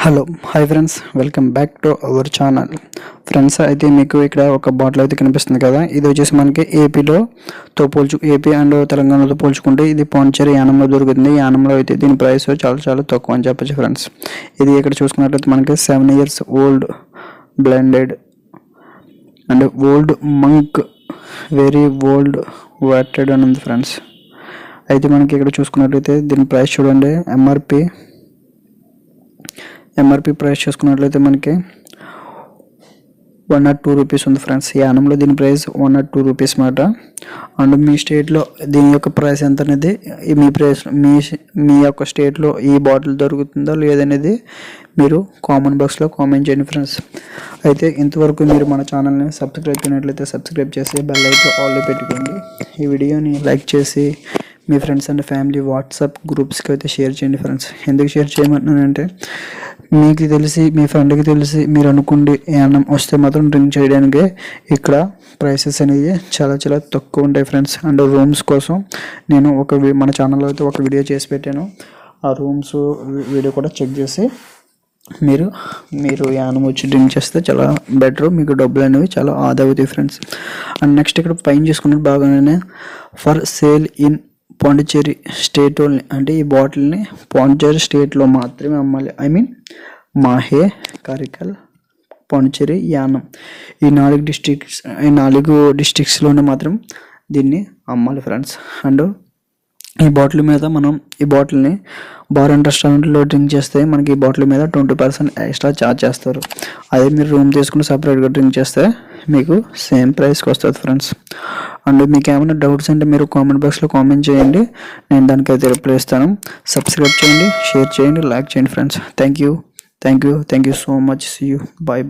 Hello hi friends, welcome back to our channel. Friends, అయితే మీకు ఇక్కడ ఒక బాటిల్ అయితే కనిపిస్తుంది కదా. ఇది వచ్చేసి మనకి ఏపీ అండ్ తెలంగాణతో పోల్చుకుంటే ఇది పాండిచ్చేరి యానంలో దొరుకుతుంది. యానంలో అయితే దీని ప్రైస్ చాలా తక్కువ అని చెప్పచ్చు ఫ్రెండ్స్. ఇది ఇక్కడ చూసుకున్నట్లయితే మనకి 7 years old blended and Old Monk, very old vatted అని ఉంది ఫ్రెండ్స్. అయితే మనకి ఇక్కడ చూసుకున్నట్లయితే దీని ప్రైస్ చూడండి. ఎంఆర్పి ప్రైస్ చూసుకున్నట్లయితే మనకి 1 or 2 రూపీస్ ఉంది ఫ్రెండ్స్. యానంలో దీని ప్రైస్ 1 or 2 రూపీస్ మాట. అండ్ మీ స్టేట్లో దీని యొక్క ప్రైస్ ఎంత అనేది మీ యొక్క స్టేట్లో ఈ బాటిల్ దొరుకుతుందో లేదనేది మీరు కామెంట్ బాక్స్లో కామెంట్ చేయండి ఫ్రెండ్స్. అయితే ఇంతవరకు మీరు మన ఛానల్ని సబ్స్క్రైబ్ చేయనట్లయితే సబ్స్క్రైబ్ చేసి బెల్ అయితే ఆల్లో పెట్టుకోండి. ఈ వీడియోని లైక్ చేసి మీ ఫ్రెండ్స్ అండ్ ఫ్యామిలీ వాట్సాప్ గ్రూప్స్కి అయితే షేర్ చేయండి ఫ్రెండ్స్. ఎందుకు షేర్ చేయమంటున్నానంటే, మీకు తెలిసి మీ ఫ్రెండ్కి తెలిసి మీరు అనుకోండి ఏమన్నా వస్తే మాత్రం డ్రింక్ చేయడానికి ఇక్కడ ప్రైసెస్ అనేవి చాలా తక్కువ ఉంటాయి ఫ్రెండ్స్. అండ్ రూమ్స్ కోసం నేను మన ఛానల్లో అయితే ఒక వీడియో చేసి పెట్టాను. ఆ రూమ్స్ వీడియో కూడా చెక్ చేసి మీరు యానం వచ్చి డ్రింక్ చేస్తే చాలా బెటర్. మీకు డబ్బులు అనేవి చాలా ఆదా అవుతాయి ఫ్రెండ్స్. అండ్ నెక్స్ట్ ఇక్కడ పైన చూసుకున్నట్టు బాగానే for sale in Pondicherry state only, అంటే ఈ బాటిల్ని పాండిచ్చేరి స్టేట్లో మాత్రమే అమ్మాలి. మాహే, కారైకాల్, పాండిచ్చేరి, యానం ఈ 4 డిస్ట్రిక్ట్స్లోనే మాత్రం దీన్ని అమ్మాలి ఫ్రెండ్స్. అండ్ ఈ బాటిల్ మీద మనం ఈ బాటిల్ని బార్ అండ్ రెస్టారెంట్లో డ్రింక్ చేస్తే మనకి ఈ బాటిల్ మీద 20% ఎక్స్ట్రా ఛార్జ్ చేస్తారు. అదే మీరు రూమ్ తీసుకుని సపరేట్గా డ్రింక్ చేస్తే మీకు సేమ్ ప్రైస్కి వస్తుంది ఫ్రెండ్స్. అండ్ మీకు ఏమైనా డౌట్స్ అంటే మీరు కామెంట్ బాక్స్లో కామెంట్ చేయండి, నేను దానికైతే రిప్లై ఇస్తాను. సబ్స్క్రైబ్ చేయండి, షేర్ చేయండి, లైక్ చేయండి friends. Thank you so much. See you. Bye.